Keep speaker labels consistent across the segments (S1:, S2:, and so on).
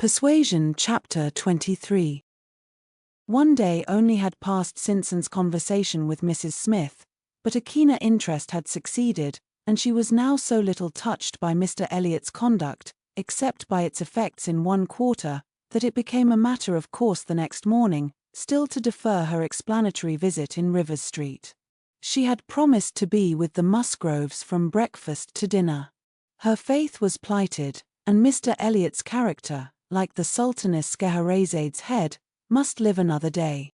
S1: Persuasion Chapter 23. One day only had passed since Anne's conversation with Mrs. Smith, but a keener interest had succeeded, and she was now so little touched by Mr. Elliot's conduct, except by its effects in one quarter, that it became a matter of course the next morning, still to defer her explanatory visit in Rivers Street. She had promised to be with the Musgroves from breakfast to dinner. Her faith was plighted, and Mr. Elliot's character, like the Sultaness Scheherazade's head, must live another day.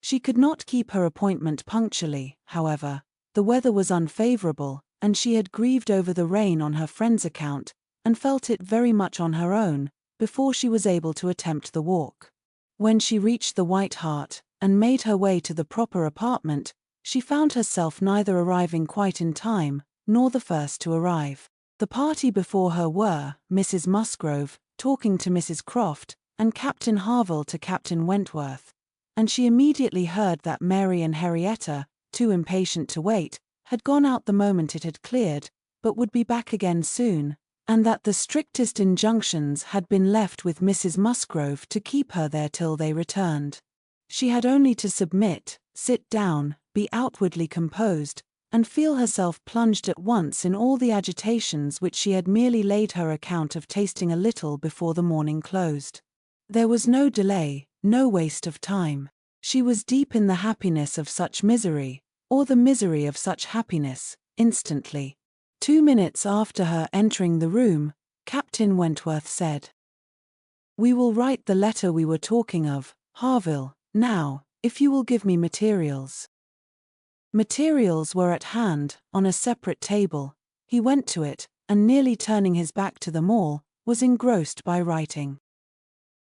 S1: She could not keep her appointment punctually, however. The weather was unfavorable, and she had grieved over the rain on her friend's account, and felt it very much on her own, before she was able to attempt the walk. When she reached the White Hart, and made her way to the proper apartment, she found herself neither arriving quite in time, nor the first to arrive. The party before her were Mrs. Musgrove, talking to Mrs. Croft, and Captain Harville to Captain Wentworth, and she immediately heard that Mary and Henrietta, too impatient to wait, had gone out the moment it had cleared, but would be back again soon, and that the strictest injunctions had been left with Mrs. Musgrove to keep her there till they returned. She had only to submit, sit down, be outwardly composed, and feel herself plunged at once in all the agitations which she had merely laid her account of tasting a little before the morning closed. There was no delay, no waste of time. She was deep in the happiness of such misery, or the misery of such happiness, instantly. 2 minutes after her entering the room, Captain Wentworth said, "We will write the letter we were talking of, Harville, now, if you will give me materials." Materials were at hand, on a separate table. He went to it, and nearly turning his back to them all, was engrossed by writing.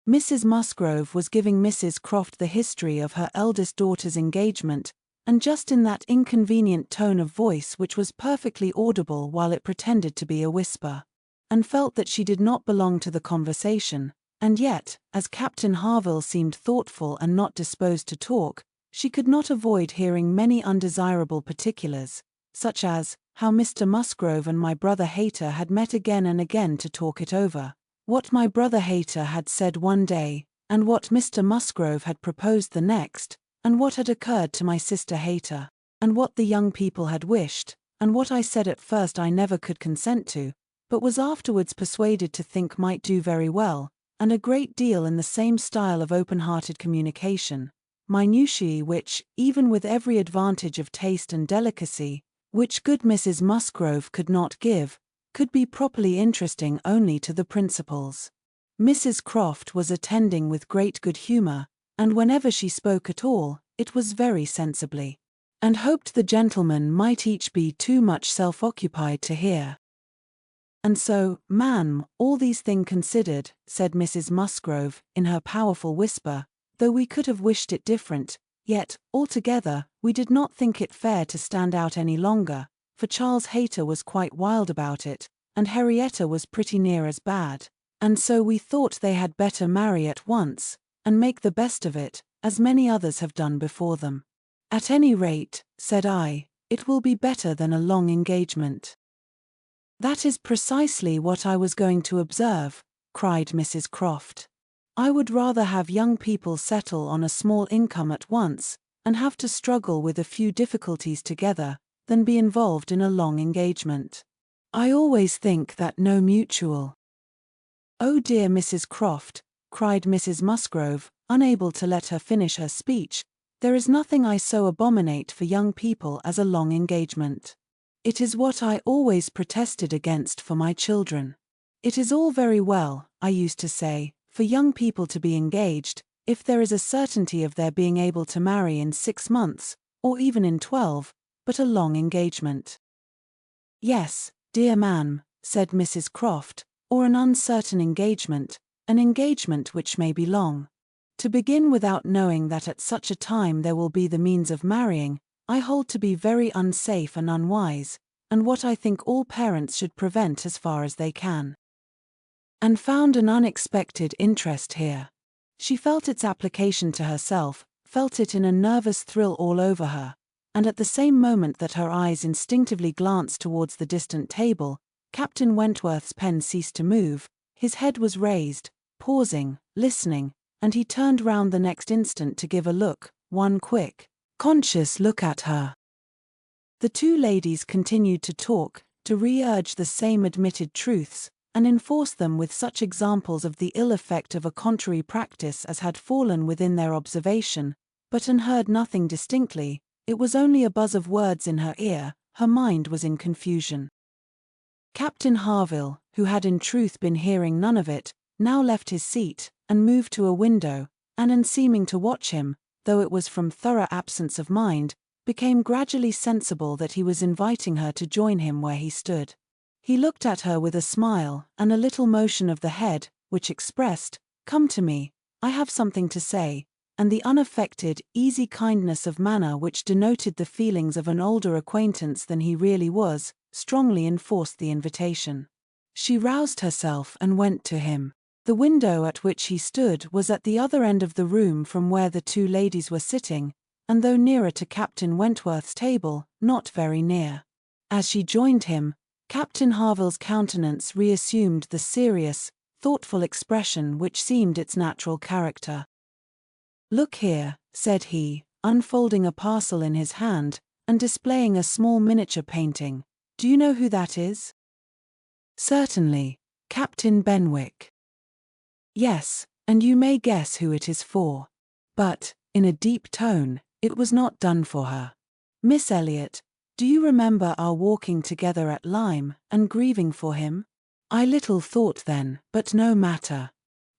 S1: Mrs. Musgrove was giving Mrs. Croft the history of her eldest daughter's engagement, and just in that inconvenient tone of voice which was perfectly audible while it pretended to be a whisper, and felt that she did not belong to the conversation, and yet, as Captain Harville seemed thoughtful and not disposed to talk, she could not avoid hearing many undesirable particulars, such as, how Mr. Musgrove and my brother Hayter had met again and again to talk it over, what my brother Hayter had said one day, and what Mr. Musgrove had proposed the next, and what had occurred to my sister Hayter, and what the young people had wished, and what I said at first I never could consent to, but was afterwards persuaded to think might do very well, and a great deal in the same style of open-hearted communication. Minutiae which, even with every advantage of taste and delicacy, which good Mrs. Musgrove could not give, could be properly interesting only to the principals. Mrs. Croft was attending with great good humour, and whenever she spoke at all, it was very sensibly, and hoped the gentlemen might each be too much self-occupied to hear. "And so, ma'am, all these things considered," said Mrs. Musgrove, in her powerful whisper, "though we could have wished it different, yet, altogether, we did not think it fair to stand out any longer, for Charles Hayter was quite wild about it, and Henrietta was pretty near as bad, and so we thought they had better marry at once, and make the best of it, as many others have done before them. At any rate," said I, "it will be better than a long engagement." "That is precisely what I was going to observe," cried Mrs. Croft. "I would rather have young people settle on a small income at once, and have to struggle with a few difficulties together, than be involved in a long engagement. I always think that no mutual—" "Oh dear Mrs. Croft," cried Mrs. Musgrove, unable to let her finish her speech, "there is nothing I so abominate for young people as a long engagement. It is what I always protested against for my children. It is all very well, I used to say, for young people to be engaged, if there is a certainty of their being able to marry in 6 months, or even in 12, but a long engagement—" "Yes, dear ma'am," said Mrs. Croft, "or an uncertain engagement, an engagement which may be long. To begin without knowing that at such a time there will be the means of marrying, I hold to be very unsafe and unwise, and what I think all parents should prevent as far as they can." And found an unexpected interest here. She felt its application to herself, felt it in a nervous thrill all over her, and at the same moment that her eyes instinctively glanced towards the distant table, Captain Wentworth's pen ceased to move, his head was raised, pausing, listening, and he turned round the next instant to give a look, one quick, conscious look at her. The two ladies continued to talk, to re-urge the same admitted truths, and enforce them with such examples of the ill effect of a contrary practice as had fallen within their observation, but Anne heard nothing distinctly. It was only a buzz of words in her ear, her mind was in confusion. Captain Harville, who had in truth been hearing none of it, now left his seat, and moved to a window, and seeming to watch him, though it was from thorough absence of mind, became gradually sensible that he was inviting her to join him where he stood. He looked at her with a smile, and a little motion of the head, which expressed, "Come to me, I have something to say," and the unaffected, easy kindness of manner which denoted the feelings of an older acquaintance than he really was, strongly enforced the invitation. She roused herself and went to him. The window at which he stood was at the other end of the room from where the two ladies were sitting, and though nearer to Captain Wentworth's table, not very near. As she joined him, Captain Harville's countenance reassumed the serious, thoughtful expression which seemed its natural character. "Look here," said he, unfolding a parcel in his hand, and displaying a small miniature painting. "Do you know who that is?" "Certainly, Captain Benwick." "Yes, and you may guess who it is for." But, in a deep tone, it was not done for her. "Miss Elliot, do you remember our walking together at Lyme, and grieving for him? I little thought then, but no matter.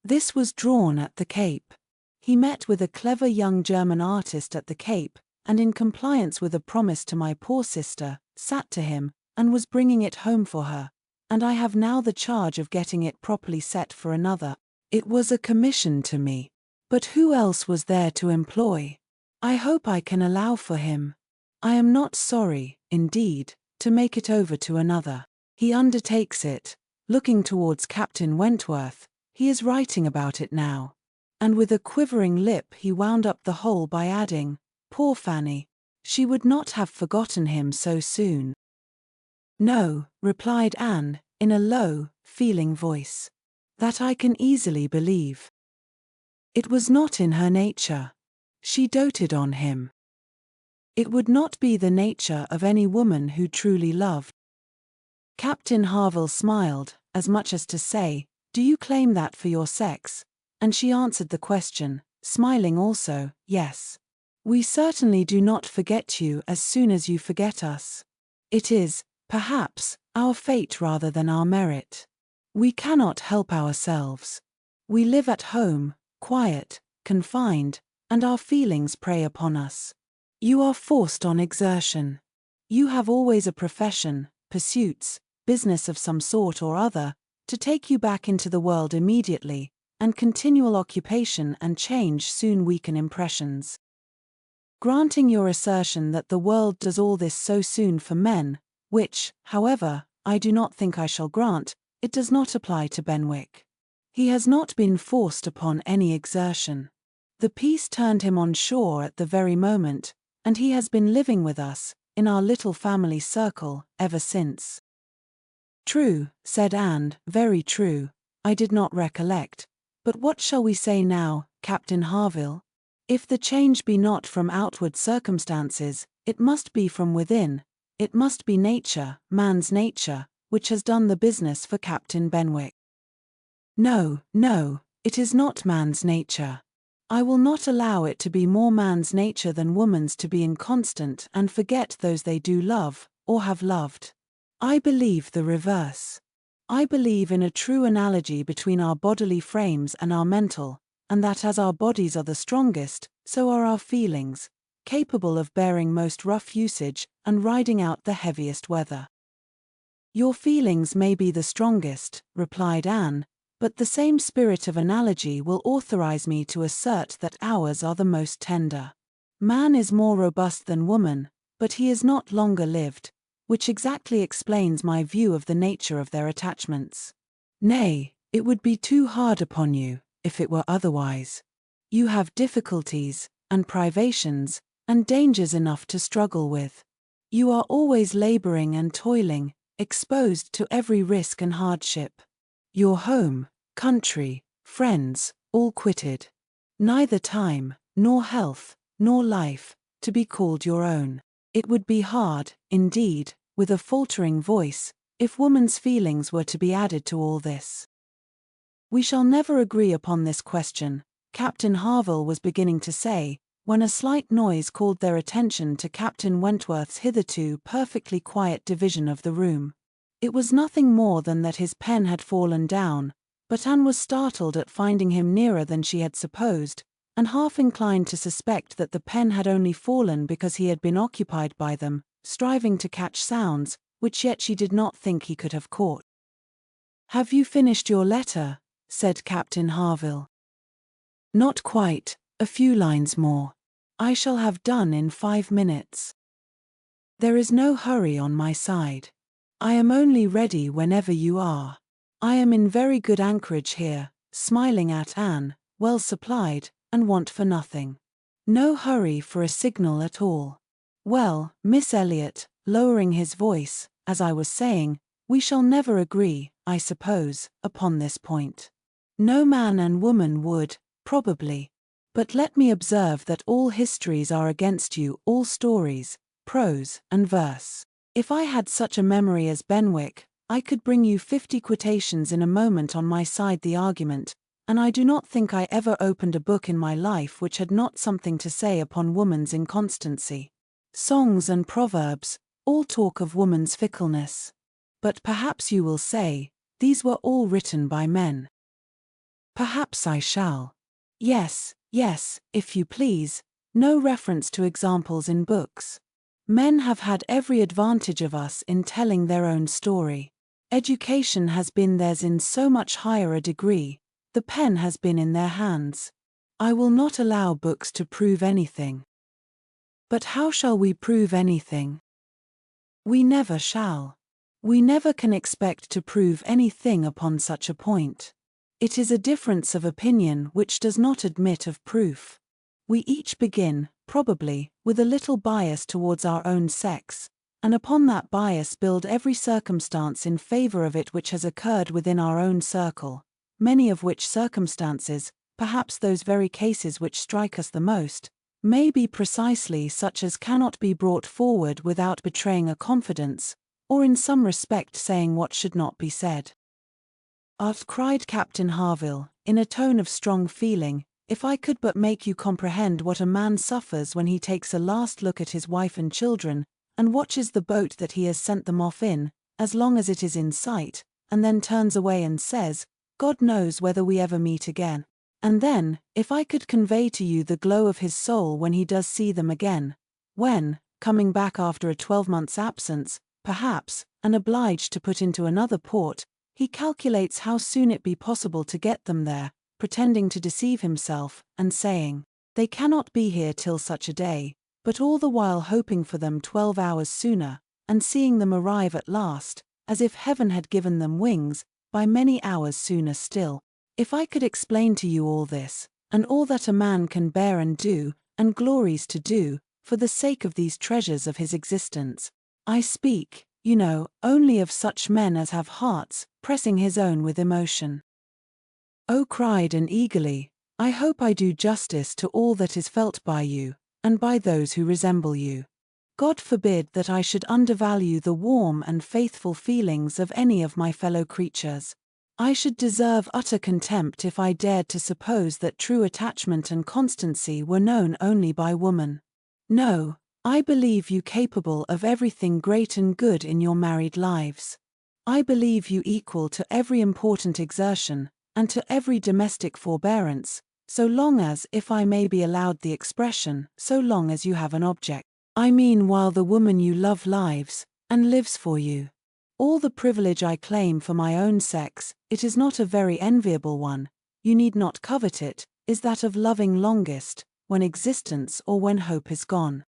S1: This was drawn at the Cape. He met with a clever young German artist at the Cape, and in compliance with a promise to my poor sister, sat to him, and was bringing it home for her, and I have now the charge of getting it properly set for another. It was a commission to me. But who else was there to employ? I hope I can allow for him. I am not sorry, indeed, to make it over to another. He undertakes it," looking towards Captain Wentworth, "he is writing about it now." And with a quivering lip he wound up the whole by adding, "Poor Fanny, she would not have forgotten him so soon." "No," replied Anne, in a low, feeling voice. "That I can easily believe. It was not in her nature. She doted on him. It would not be the nature of any woman who truly loved." Captain Harville smiled, as much as to say, "Do you claim that for your sex?" And she answered the question, smiling also, "Yes. We certainly do not forget you as soon as you forget us. It is, perhaps, our fate rather than our merit. We cannot help ourselves. We live at home, quiet, confined, and our feelings prey upon us. You are forced on exertion. You have always a profession, pursuits, business of some sort or other, to take you back into the world immediately, and continual occupation and change soon weaken impressions. Granting your assertion that the world does all this so soon for men, which, however, I do not think I shall grant, it does not apply to Benwick. He has not been forced upon any exertion. The peace turned him on shore at the very moment, and he has been living with us, in our little family circle, ever since." "True," said Anne, "very true. I did not recollect. But what shall we say now, Captain Harville? If the change be not from outward circumstances, it must be from within. It must be nature, man's nature, which has done the business for Captain Benwick." "No, no, it is not man's nature. I will not allow it to be more man's nature than woman's to be inconstant and forget those they do love, or have loved. I believe the reverse. I believe in a true analogy between our bodily frames and our mental, and that as our bodies are the strongest, so are our feelings, capable of bearing most rough usage and riding out the heaviest weather." "Your feelings may be the strongest," replied Anne, "but the same spirit of analogy will authorize me to assert that ours are the most tender. Man is more robust than woman, but he is not longer lived, which exactly explains my view of the nature of their attachments. Nay, it would be too hard upon you, if it were otherwise. You have difficulties, and privations, and dangers enough to struggle with. You are always laboring and toiling, exposed to every risk and hardship. Your home, country, friends, all quitted. Neither time, nor health, nor life, to be called your own. It would be hard, indeed, with a faltering voice, if woman's feelings were to be added to all this. We shall never agree upon this question, Captain Harville was beginning to say, when a slight noise called their attention to Captain Wentworth's hitherto perfectly quiet division of the room. It was nothing more than that his pen had fallen down, but Anne was startled at finding him nearer than she had supposed, and half inclined to suspect that the pen had only fallen because he had been occupied by them, striving to catch sounds, which yet she did not think he could have caught. "Have you finished your letter?" said Captain Harville. "Not quite, a few lines more. I shall have done in 5 minutes. There is no hurry on my side. I am only ready whenever you are. I am in very good anchorage here," smiling at Anne, "well supplied, and want for nothing. No hurry for a signal at all. Well, Miss Elliot," lowering his voice, "as I was saying, we shall never agree, I suppose, upon this point. No man and woman would, probably. But let me observe that all histories are against you, all stories, prose and verse. If I had such a memory as Benwick, I could bring you 50 quotations in a moment on my side the argument, and I do not think I ever opened a book in my life which had not something to say upon woman's inconstancy. Songs and proverbs, all talk of woman's fickleness. But perhaps you will say, these were all written by men. Perhaps I shall. Yes, yes, if you please, no reference to examples in books. Men have had every advantage of us in telling their own story. Education has been theirs in so much higher a degree, the pen has been in their hands. I will not allow books to prove anything. But how shall we prove anything? We never shall. We never can expect to prove anything upon such a point. It is a difference of opinion which does not admit of proof. We each begin, probably, with a little bias towards our own sex, and upon that bias build every circumstance in favor of it which has occurred within our own circle, many of which circumstances, perhaps those very cases which strike us the most, may be precisely such as cannot be brought forward without betraying a confidence, or in some respect saying what should not be said. "Art," cried Captain Harville, in a tone of strong feeling, "if I could but make you comprehend what a man suffers when he takes a last look at his wife and children, and watches the boat that he has sent them off in, as long as it is in sight, and then turns away and says, 'God knows whether we ever meet again.' And then, if I could convey to you the glow of his soul when he does see them again, when, coming back after a 12-month's absence, perhaps, and obliged to put into another port, he calculates how soon it be possible to get them there, pretending to deceive himself, and saying, 'They cannot be here till such a day,' but all the while hoping for them 12 hours sooner, and seeing them arrive at last, as if heaven had given them wings, by many hours sooner still. If I could explain to you all this, and all that a man can bear and do, and glories to do, for the sake of these treasures of his existence, I speak, you know, only of such men as have hearts, pressing his own with emotion." "Oh," cried Anne eagerly, "I hope I do justice to all that is felt by you, and by those who resemble you. God forbid that I should undervalue the warm and faithful feelings of any of my fellow creatures. I should deserve utter contempt if I dared to suppose that true attachment and constancy were known only by woman. No, I believe you capable of everything great and good in your married lives. I believe you equal to every important exertion, and to every domestic forbearance, so long as, if I may be allowed the expression, so long as you have an object. I mean while the woman you love lives, and lives for you. All the privilege I claim for my own sex, it is not a very enviable one, you need not covet it, is that of loving longest, when existence or when hope is gone."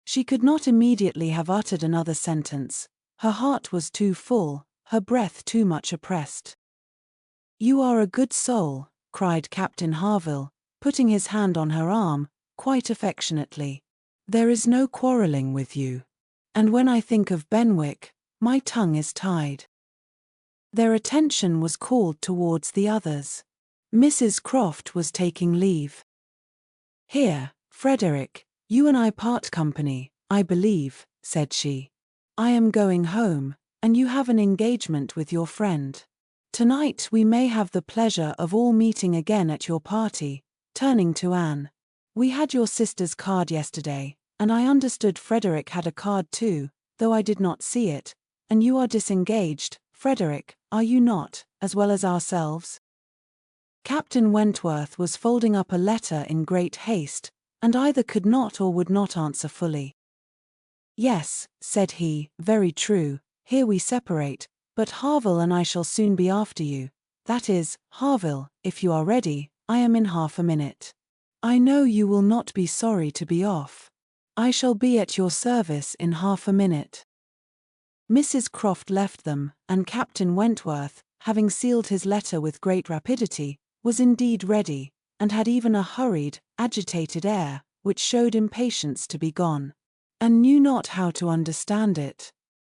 S1: She could not immediately have uttered another sentence. Her heart was too full, her breath too much oppressed. "You are a good soul," cried Captain Harville, putting his hand on her arm, quite affectionately. "There is no quarrelling with you. And when I think of Benwick, my tongue is tied." Their attention was called towards the others. Mrs. Croft was taking leave. "Here, Frederick, you and I part company, I believe," said she. "I am going home, and you have an engagement with your friend. Tonight we may have the pleasure of all meeting again at your party," turning to Anne. "We had your sister's card yesterday, and I understood Frederick had a card too, though I did not see it, and you are disengaged, Frederick, are you not, as well as ourselves?" Captain Wentworth was folding up a letter in great haste, and either could not or would not answer fully. "Yes," said he, "very true, here we separate, but Harville and I shall soon be after you. That is, Harville, if you are ready, I am in half a minute. I know you will not be sorry to be off. I shall be at your service in half a minute." Mrs. Croft left them, and Captain Wentworth, having sealed his letter with great rapidity, was indeed ready, and had even a hurried, agitated air, which showed impatience to be gone. Anne knew not how to understand it.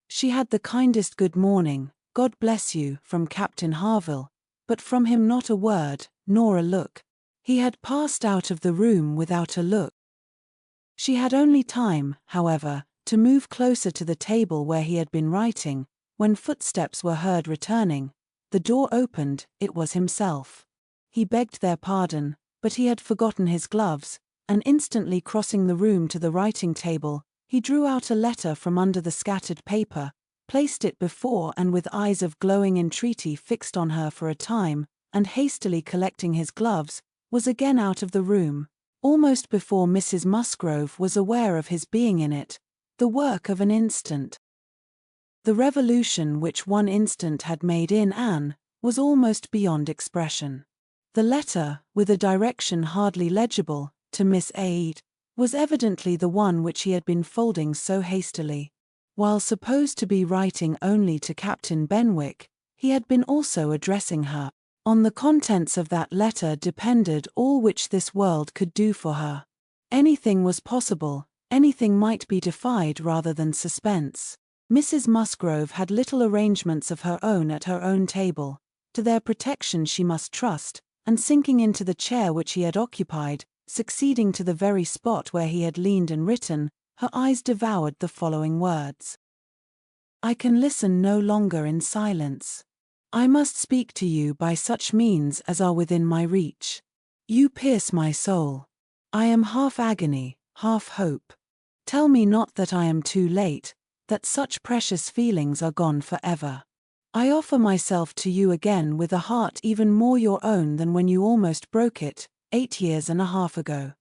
S1: She had the kindest good morning, God bless you, from Captain Harville, but from him not a word, nor a look. He had passed out of the room without a look. She had only time, however, to move closer to the table where he had been writing, when footsteps were heard returning. The door opened, it was himself. He begged their pardon, but he had forgotten his gloves, and instantly crossing the room to the writing table, he drew out a letter from under the scattered paper, placed it before and with eyes of glowing entreaty fixed on her for a time, and hastily collecting his gloves, was again out of the room, almost before Mrs. Musgrove was aware of his being in it, the work of an instant. The revolution which one instant had made in Anne was almost beyond expression. The letter, with a direction hardly legible, to Miss Aide, was evidently the one which he had been folding so hastily. While supposed to be writing only to Captain Benwick, he had been also addressing her. On the contents of that letter depended all which this world could do for her. Anything was possible, anything might be defied rather than suspense. Mrs. Musgrove had little arrangements of her own at her own table. To their protection she must trust, and sinking into the chair which he had occupied, succeeding to the very spot where he had leaned and written, her eyes devoured the following words: "I can listen no longer in silence. I must speak to you by such means as are within my reach. You pierce my soul. I am half agony, half hope. Tell me not that I am too late, that such precious feelings are gone forever. I offer myself to you again with a heart even more your own than when you almost broke it, 8 years and a half ago.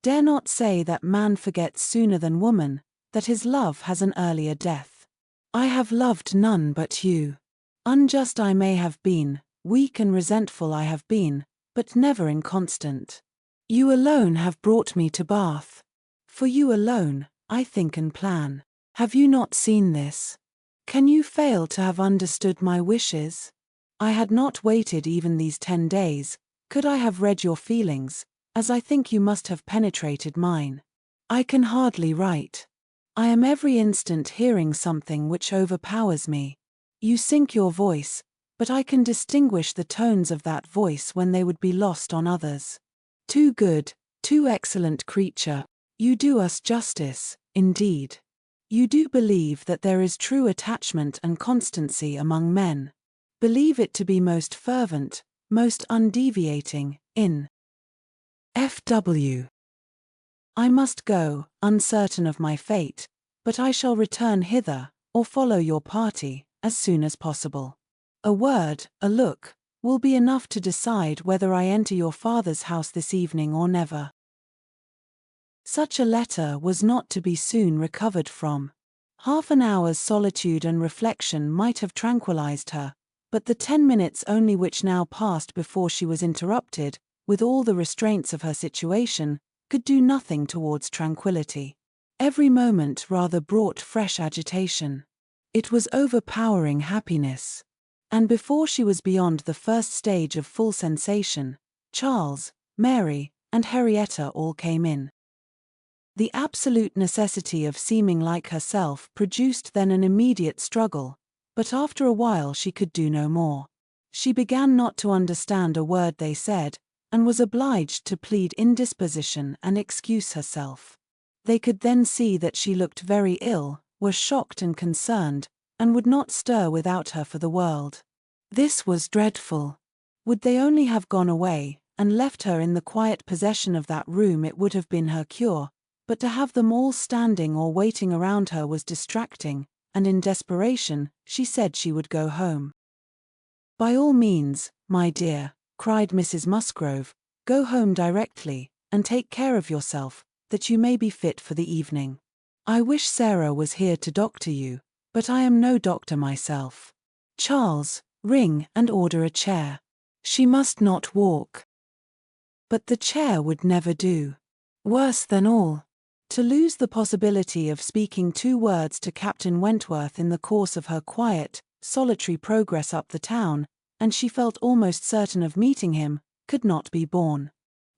S1: Dare not say that man forgets sooner than woman, that his love has an earlier death. I have loved none but you. Unjust I may have been, weak and resentful I have been, but never inconstant. You alone have brought me to Bath. For you alone, I think and plan. Have you not seen this? Can you fail to have understood my wishes? I had not waited even these 10 days, could I have read your feelings, as I think you must have penetrated mine. I can hardly write. I am every instant hearing something which overpowers me. You sink your voice, but I can distinguish the tones of that voice when they would be lost on others. Too good, too excellent creature, you do us justice, indeed. You do believe that there is true attachment and constancy among men. Believe it to be most fervent, most undeviating, in F.W. I must go, uncertain of my fate, but I shall return hither, or follow your party, as soon as possible. A word, a look, will be enough to decide whether I enter your father's house this evening or never. Such a letter was not to be soon recovered from. Half an hour's solitude and reflection might have tranquilized her, but the 10 minutes only which now passed before she was interrupted, with all the restraints of her situation, could do nothing towards tranquillity. Every moment rather brought fresh agitation. It was overpowering happiness. And before she was beyond the first stage of full sensation, Charles, Mary, and Henrietta all came in. The absolute necessity of seeming like herself produced then an immediate struggle, but after a while she could do no more. She began not to understand a word they said, and was obliged to plead indisposition and excuse herself. They could then see that she looked very ill, were shocked and concerned, and would not stir without her for the world. This was dreadful. Would they only have gone away, and left her in the quiet possession of that room, it would have been her cure, but to have them all standing or waiting around her was distracting, and in desperation, she said she would go home. "By all means, my dear," cried Mrs. Musgrove, "go home directly, and take care of yourself, that you may be fit for the evening. I wish Sarah was here to doctor you, but I am no doctor myself. Charles, ring and order a chair. She must not walk." But the chair would never do. Worse than all, to lose the possibility of speaking 2 words to Captain Wentworth in the course of her quiet, solitary progress up the town, and she felt almost certain of meeting him, could not be borne.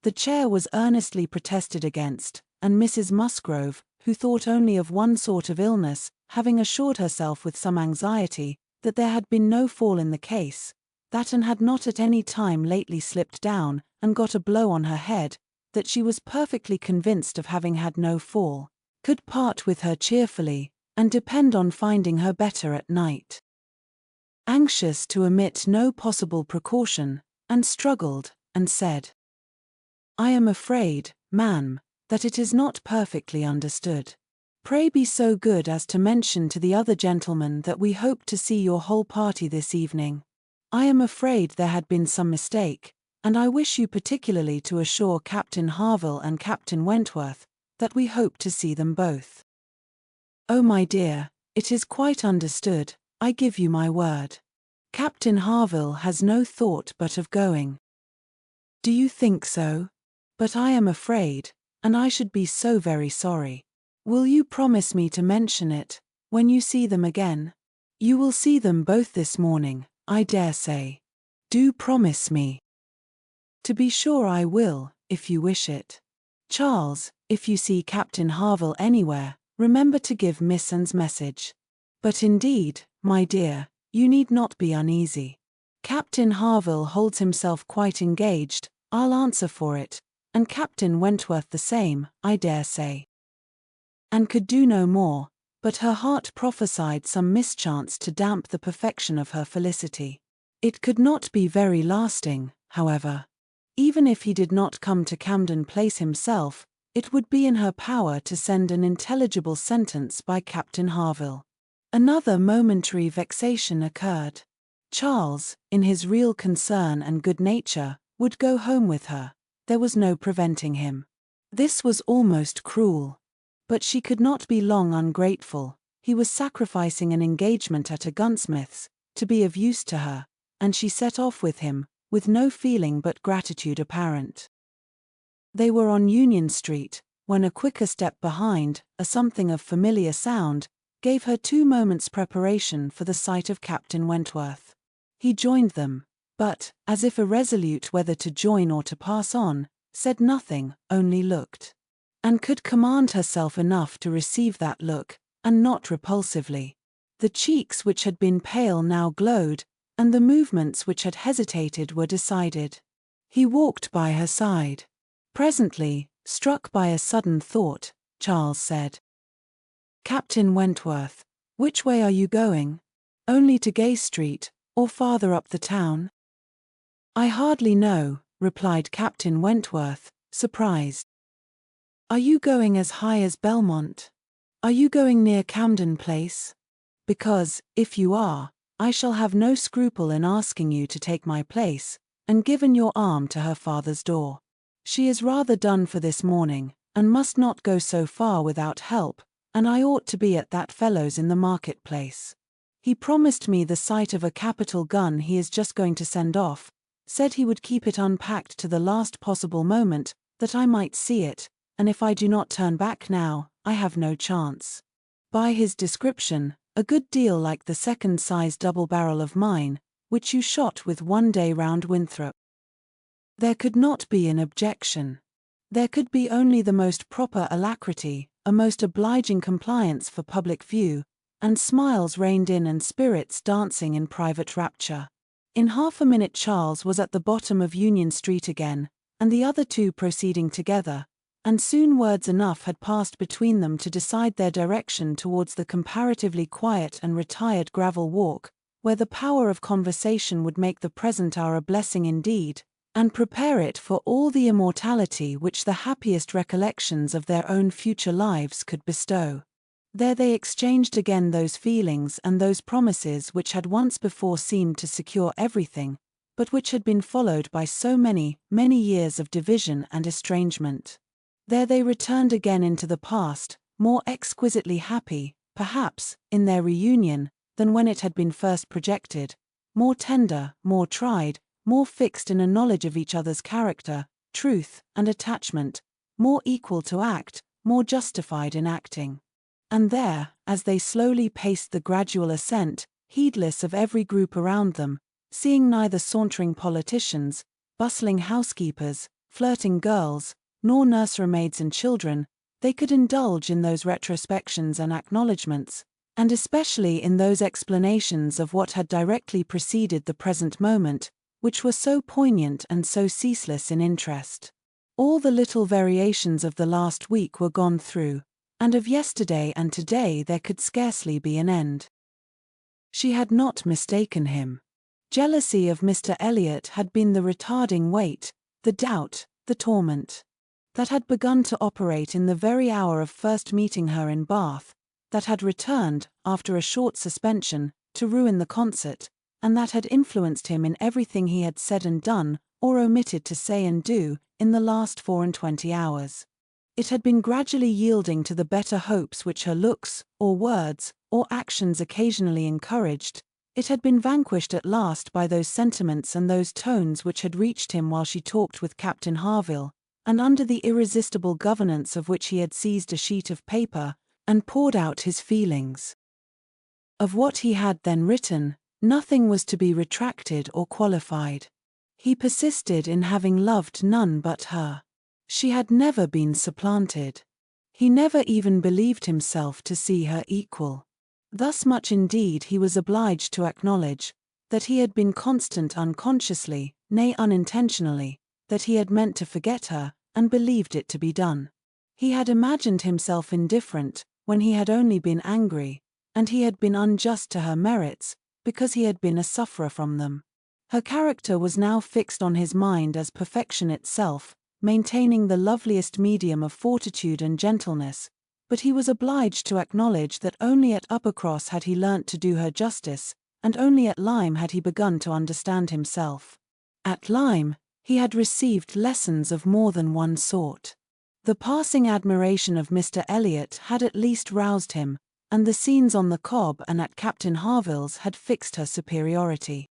S1: The chair was earnestly protested against, and Mrs. Musgrove, who thought only of one sort of illness, having assured herself with some anxiety that there had been no fall in the case, that Anne had not at any time lately slipped down and got a blow on her head, that she was perfectly convinced of having had no fall, could part with her cheerfully, and depend on finding her better at night. Anxious to omit no possible precaution, Anne struggled, and said, "I am afraid, ma'am, that it is not perfectly understood. Pray be so good as to mention to the other gentlemen that we hope to see your whole party this evening. I am afraid there had been some mistake, and I wish you particularly to assure Captain Harville and Captain Wentworth that we hope to see them both." "Oh, my dear, it is quite understood, I give you my word. Captain Harville has no thought but of going." "Do you think so? But I am afraid, and I should be so very sorry. Will you promise me to mention it, when you see them again? You will see them both this morning, I dare say. Do promise me." "To be sure I will, if you wish it. Charles, if you see Captain Harville anywhere, remember to give Miss Anne's message. But indeed, my dear, you need not be uneasy. Captain Harville holds himself quite engaged, I'll answer for it, and Captain Wentworth the same, I dare say." Anne could do no more, but her heart prophesied some mischance to damp the perfection of her felicity. It could not be very lasting, however. Even if he did not come to Camden Place himself, it would be in her power to send an intelligible sentence by Captain Harville. Another momentary vexation occurred. Charles, in his real concern and good nature, would go home with her. There was no preventing him. This was almost cruel. But she could not be long ungrateful. He was sacrificing an engagement at a gunsmith's, to be of use to her, and she set off with him, with no feeling but gratitude apparent. They were on Union Street, when a quicker step behind, a something of familiar sound, gave her 2 moments' preparation for the sight of Captain Wentworth. He joined them, but, as if irresolute whether to join or to pass on, said nothing, only looked. And could command herself enough to receive that look, and not repulsively. The cheeks which had been pale now glowed, and the movements which had hesitated were decided. He walked by her side. Presently, struck by a sudden thought, Charles said, "Captain Wentworth, which way are you going? Only to Gay Street, or farther up the town?" "I hardly know," replied Captain Wentworth, surprised. "Are you going as high as Belmont? Are you going near Camden Place? Because, if you are, I shall have no scruple in asking you to take my place, and given your arm to her father's door. She is rather done for this morning, and must not go so far without help, and I ought to be at that fellow's in the market-place. He promised me the sight of a capital gun he is just going to send off, said he would keep it unpacked to the last possible moment, that I might see it, and if I do not turn back now, I have no chance. By his description, a good deal like the second-sized double-barrel of mine, which you shot with one day round Winthrop." There could not be an objection. There could be only the most proper alacrity, a most obliging compliance for public view, and smiles reined in and spirits dancing in private rapture. In half a minute Charles was at the bottom of Union Street again, and the other two proceeding together, and soon words enough had passed between them to decide their direction towards the comparatively quiet and retired gravel walk, where the power of conversation would make the present hour a blessing indeed, and prepare it for all the immortality which the happiest recollections of their own future lives could bestow. There they exchanged again those feelings and those promises which had once before seemed to secure everything, but which had been followed by so many, many years of division and estrangement. There they returned again into the past, more exquisitely happy, perhaps, in their reunion, than when it had been first projected, more tender, more tried, more fixed in a knowledge of each other's character, truth, and attachment, more equal to act, more justified in acting. And there, as they slowly paced the gradual ascent, heedless of every group around them, seeing neither sauntering politicians, bustling housekeepers, flirting girls, nor nursery-maids and children, they could indulge in those retrospections and acknowledgments, and especially in those explanations of what had directly preceded the present moment, which were so poignant and so ceaseless in interest. All the little variations of the last week were gone through, and of yesterday and today there could scarcely be an end. She had not mistaken him. Jealousy of Mr. Elliot had been the retarding weight, the doubt, the torment, that had begun to operate in the very hour of first meeting her in Bath, that had returned, after a short suspension, to ruin the concert, and that had influenced him in everything he had said and done, or omitted to say and do, in the last 24 hours. It had been gradually yielding to the better hopes which her looks, or words, or actions occasionally encouraged. It had been vanquished at last by those sentiments and those tones which had reached him while she talked with Captain Harville, and under the irresistible governance of which he had seized a sheet of paper, and poured out his feelings. Of what he had then written, nothing was to be retracted or qualified. He persisted in having loved none but her. She had never been supplanted. He never even believed himself to see her equal. Thus much indeed he was obliged to acknowledge, that he had been constant unconsciously, nay unintentionally, that he had meant to forget her, and believed it to be done. He had imagined himself indifferent, when he had only been angry, and he had been unjust to her merits, because he had been a sufferer from them. Her character was now fixed on his mind as perfection itself, maintaining the loveliest medium of fortitude and gentleness, but he was obliged to acknowledge that only at Uppercross had he learnt to do her justice, and only at Lyme had he begun to understand himself. At Lyme, he had received lessons of more than one sort. The passing admiration of Mr. Elliot had at least roused him, and the scenes on the Cobb and at Captain Harville's had fixed her superiority.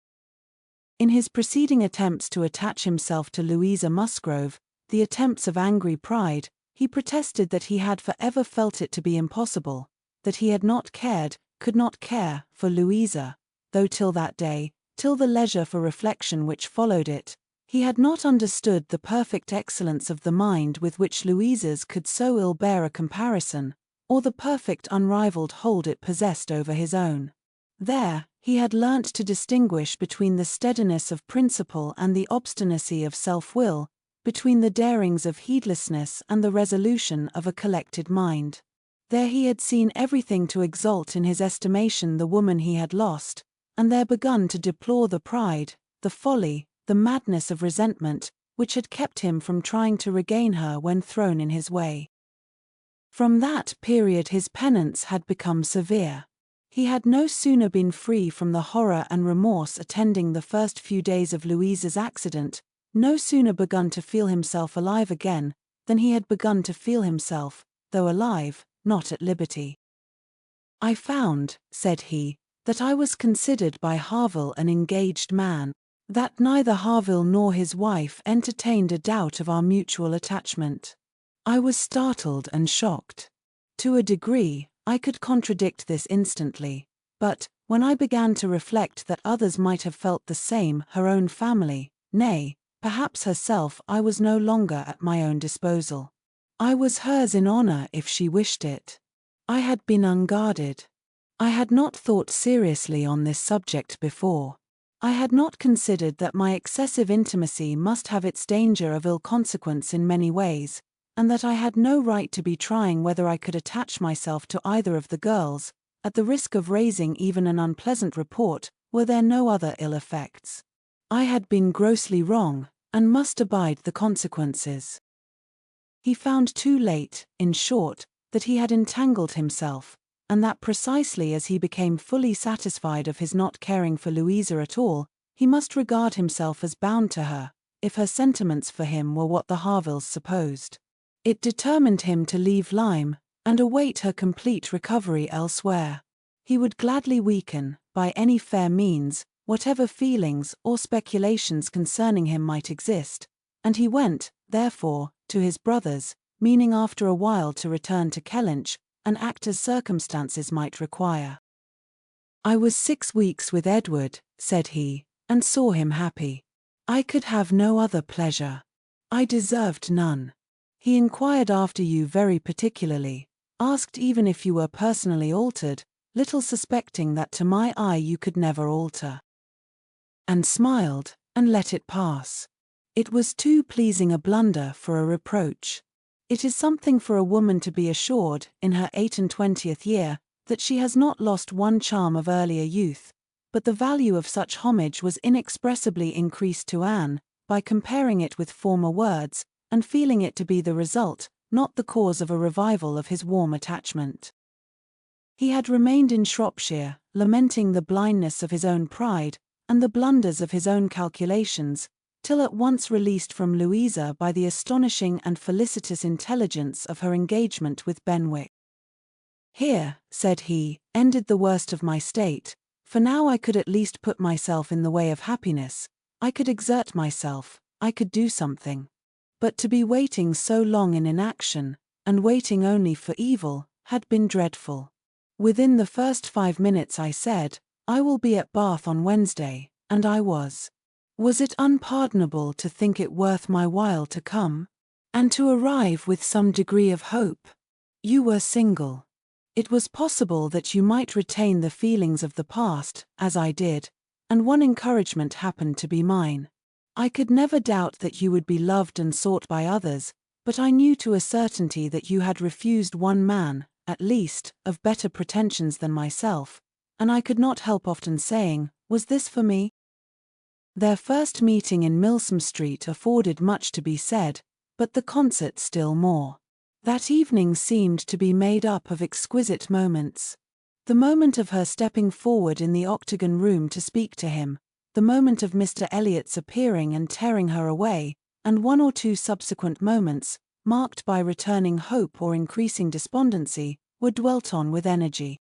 S1: In his preceding attempts to attach himself to Louisa Musgrove, the attempts of angry pride, he protested that he had forever felt it to be impossible, that he had not cared, could not care, for Louisa, though till that day, till the leisure for reflection which followed it, he had not understood the perfect excellence of the mind with which Louisa's could so ill bear a comparison, or the perfect unrivalled hold it possessed over his own. There, he had learnt to distinguish between the steadiness of principle and the obstinacy of self-will, between the darings of heedlessness and the resolution of a collected mind. There he had seen everything to exalt in his estimation the woman he had lost, and there begun to deplore the pride, the folly, the madness of resentment, which had kept him from trying to regain her when thrown in his way. From that period his penance had become severe. He had no sooner been free from the horror and remorse attending the first few days of Louisa's accident, no sooner begun to feel himself alive again, than he had begun to feel himself, though alive, not at liberty. "I found," said he, "that I was considered by Harville an engaged man, that neither Harville nor his wife entertained a doubt of our mutual attachment. I was startled and shocked. To a degree, I could contradict this instantly, but, when I began to reflect that others might have felt the same, her own family, nay, perhaps herself, I was no longer at my own disposal. I was hers in honor if she wished it. I had been unguarded. I had not thought seriously on this subject before. I had not considered that my excessive intimacy must have its danger of ill consequence in many ways, and that I had no right to be trying whether I could attach myself to either of the girls, at the risk of raising even an unpleasant report, were there no other ill effects. I had been grossly wrong, and must abide the consequences. He found too late, in short, that he had entangled himself, and that precisely as he became fully satisfied of his not caring for Louisa at all, he must regard himself as bound to her, if her sentiments for him were what the Harvilles supposed. It determined him to leave Lyme, and await her complete recovery elsewhere. He would gladly weaken, by any fair means, whatever feelings or speculations concerning him might exist, and he went, therefore, to his brother's, meaning after a while to return to Kellynch, and act as circumstances might require. I was 6 weeks with Edward, said he, and saw him happy. I could have no other pleasure. I deserved none. He inquired after you very particularly, asked even if you were personally altered, little suspecting that to my eye you could never alter. And smiled, and let it pass. It was too pleasing a blunder for a reproach. It is something for a woman to be assured, in her 28th year, that she has not lost one charm of earlier youth, but the value of such homage was inexpressibly increased to Anne, by comparing it with former words, and feeling it to be the result, not the cause of a revival of his warm attachment. He had remained in Shropshire, lamenting the blindness of his own pride, and the blunders of his own calculations, till at once released from Louisa by the astonishing and felicitous intelligence of her engagement with Benwick. Here, said he, ended the worst of my state, for now I could at least put myself in the way of happiness, I could exert myself, I could do something. But to be waiting so long in inaction, and waiting only for evil, had been dreadful. Within the first 5 minutes I said, I will be at Bath on Wednesday, and I was. Was it unpardonable to think it worth my while to come? And to arrive with some degree of hope? You were single. It was possible that you might retain the feelings of the past, as I did, and one encouragement happened to be mine. I could never doubt that you would be loved and sought by others, but I knew to a certainty that you had refused one man, at least, of better pretensions than myself, and I could not help often saying, was this for me? Their first meeting in Milsom Street afforded much to be said, but the concert still more. That evening seemed to be made up of exquisite moments. The moment of her stepping forward in the octagon room to speak to him, the moment of Mr. Elliot's appearing and tearing her away, and 1 or 2 subsequent moments, marked by returning hope or increasing despondency, were dwelt on with energy.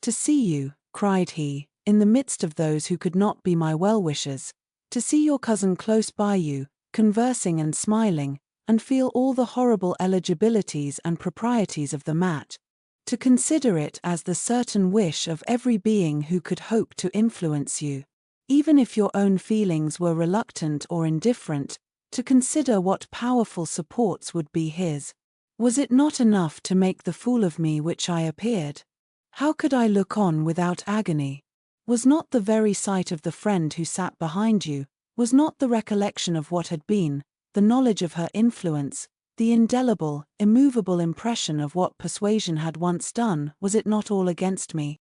S1: To see you, cried he, in the midst of those who could not be my well-wishers, to see your cousin close by you, conversing and smiling, and feel all the horrible eligibilities and proprieties of the match, to consider it as the certain wish of every being who could hope to influence you, even if your own feelings were reluctant or indifferent, to consider what powerful supports would be his. Was it not enough to make the fool of me which I appeared? How could I look on without agony? Was not the very sight of the friend who sat behind you, was not the recollection of what had been, the knowledge of her influence, the indelible, immovable impression of what Persuasion had once done, was it not all against me?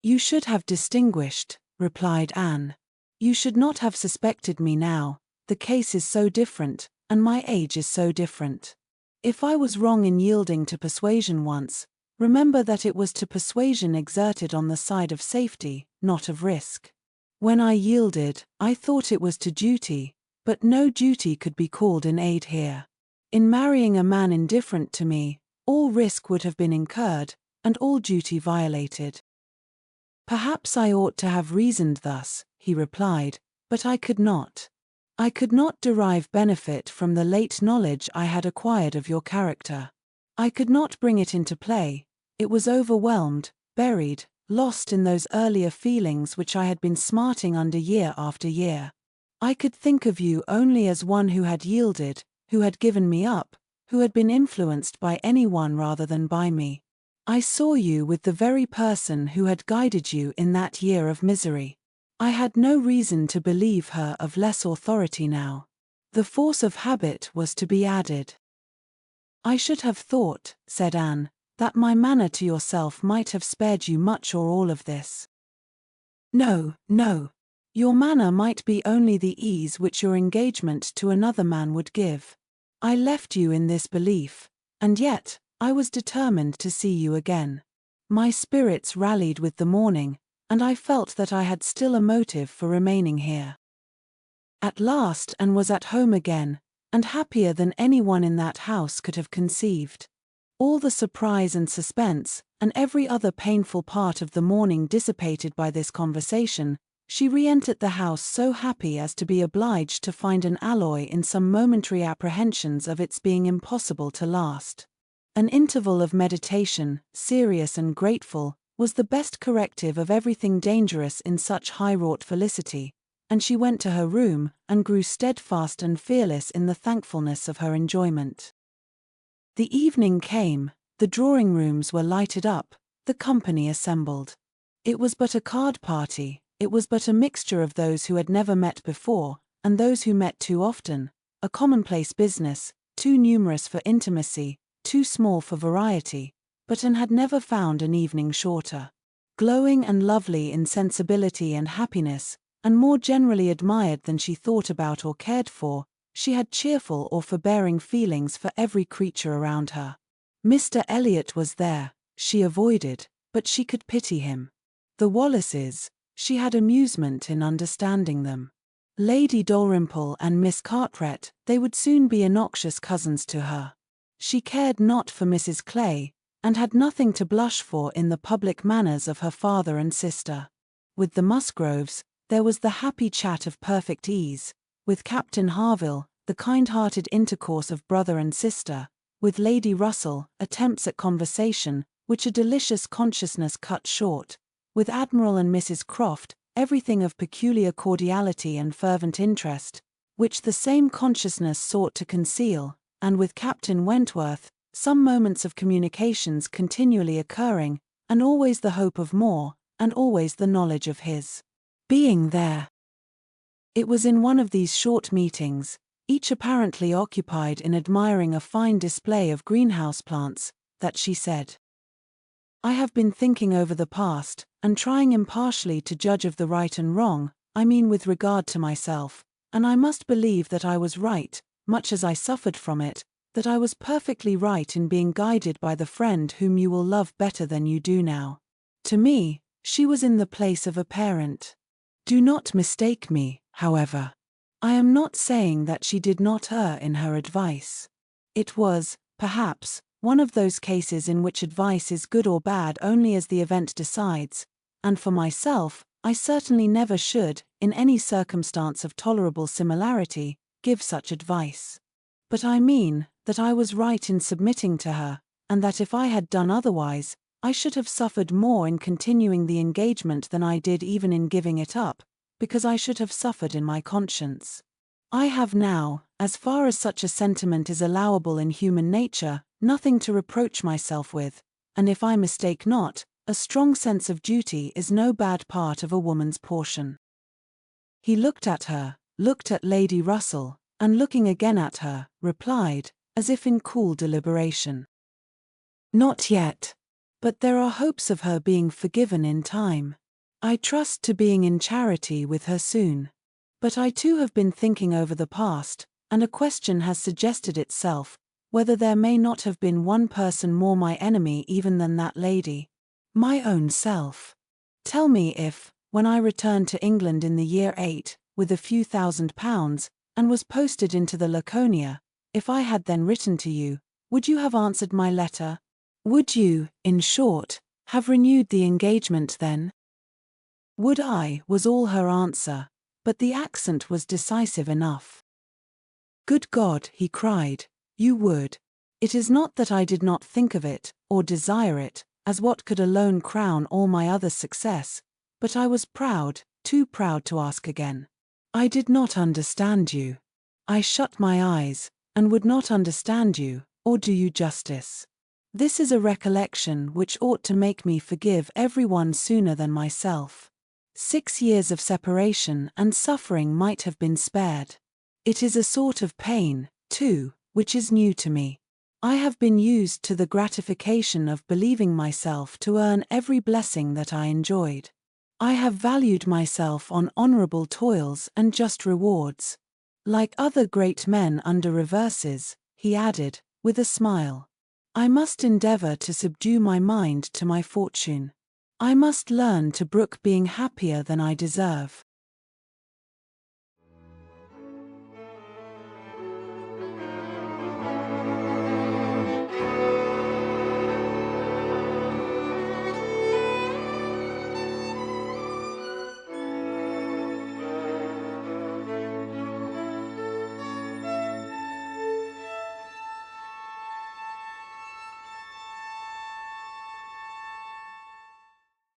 S1: You should have distinguished, replied Anne. You should not have suspected me now, the case is so different, and my age is so different. If I was wrong in yielding to Persuasion once, remember that it was to persuasion exerted on the side of safety, not of risk. When I yielded, I thought it was to duty, but no duty could be called in aid here. In marrying a man indifferent to me, all risk would have been incurred, and all duty violated. Perhaps I ought to have reasoned thus, he replied, but I could not. I could not derive benefit from the late knowledge I had acquired of your character. I could not bring it into play, it was overwhelmed, buried, lost in those earlier feelings which I had been smarting under year after year. I could think of you only as one who had yielded, who had given me up, who had been influenced by any one rather than by me. I saw you with the very person who had guided you in that year of misery. I had no reason to believe her of less authority now. The force of habit was to be added. "I should have thought," said Anne, "that my manner to yourself might have spared you much or all of this." "No, no. Your manner might be only the ease which your engagement to another man would give. I left you in this belief, and yet, I was determined to see you again. My spirits rallied with the morning, and I felt that I had still a motive for remaining here. At last Anne was at home again, and happier than anyone in that house could have conceived. All the surprise and suspense, and every other painful part of the morning dissipated by this conversation, she re-entered the house so happy as to be obliged to find an alloy in some momentary apprehensions of its being impossible to last. An interval of meditation, serious and grateful, was the best corrective of everything dangerous in such high-wrought felicity, and she went to her room, and grew steadfast and fearless in the thankfulness of her enjoyment. The evening came, the drawing-rooms were lighted up, the company assembled. It was but a card party, it was but a mixture of those who had never met before, and those who met too often, a commonplace business, too numerous for intimacy, too small for variety, but Anne had never found an evening shorter. Glowing and lovely in sensibility and happiness, and more generally admired than she thought about or cared for, she had cheerful or forbearing feelings for every creature around her. Mr. Elliot was there, she avoided, but she could pity him. The Wallaces, she had amusement in understanding them. Lady Dalrymple and Miss Carteret, they would soon be innoxious cousins to her. She cared not for Mrs. Clay, and had nothing to blush for in the public manners of her father and sister. With the Musgroves, there was the happy chat of perfect ease, with Captain Harville, the kind-hearted intercourse of brother and sister, with Lady Russell, attempts at conversation, which a delicious consciousness cut short, with Admiral and Mrs. Croft, everything of peculiar cordiality and fervent interest, which the same consciousness sought to conceal, and with Captain Wentworth, some moments of communications continually occurring, and always the hope of more, and always the knowledge of his being there. It was in one of these short meetings, each apparently occupied in admiring a fine display of greenhouse plants, that she said, "I have been thinking over the past, and trying impartially to judge of the right and wrong, I mean with regard to myself, and I must believe that I was right, much as I suffered from it, that I was perfectly right in being guided by the friend whom you will love better than you do now. To me, she was in the place of a parent. Do not mistake me, however. I am not saying that she did not err in her advice. It was, perhaps, one of those cases in which advice is good or bad only as the event decides, and for myself, I certainly never should, in any circumstance of tolerable similarity, give such advice. But I mean, that I was right in submitting to her, and that if I had done otherwise, I should have suffered more in continuing the engagement than I did even in giving it up, because I should have suffered in my conscience. I have now, as far as such a sentiment is allowable in human nature, nothing to reproach myself with, and if I mistake not, a strong sense of duty is no bad part of a woman's portion." He looked at her, looked at Lady Russell, and looking again at her, replied, as if in cool deliberation, "Not yet. But there are hopes of her being forgiven in time. I trust to being in charity with her soon. But I too have been thinking over the past, and a question has suggested itself, whether there may not have been one person more my enemy even than that lady. My own self. Tell me if, when I returned to England in the year 8, with a few £1,000, and was posted into the Laconia, if I had then written to you, would you have answered my letter? Would you, in short, have renewed the engagement then? Would I, was all her answer, but the accent was decisive enough. Good God, he cried, you would. It is not that I did not think of it, or desire it, as what could alone crown all my other success, but I was proud, too proud to ask again. I did not understand you. I shut my eyes, and would not understand you, or do you justice. This is a recollection which ought to make me forgive every one sooner than myself. 6 years of separation and suffering might have been spared. It is a sort of pain, too, which is new to me. I have been used to the gratification of believing myself to earn every blessing that I enjoyed. I have valued myself on honorable toils and just rewards. Like other great men under reverses, he added, with a smile, I must endeavor to subdue my mind to my fortune. I must learn to brook being happier than I deserve.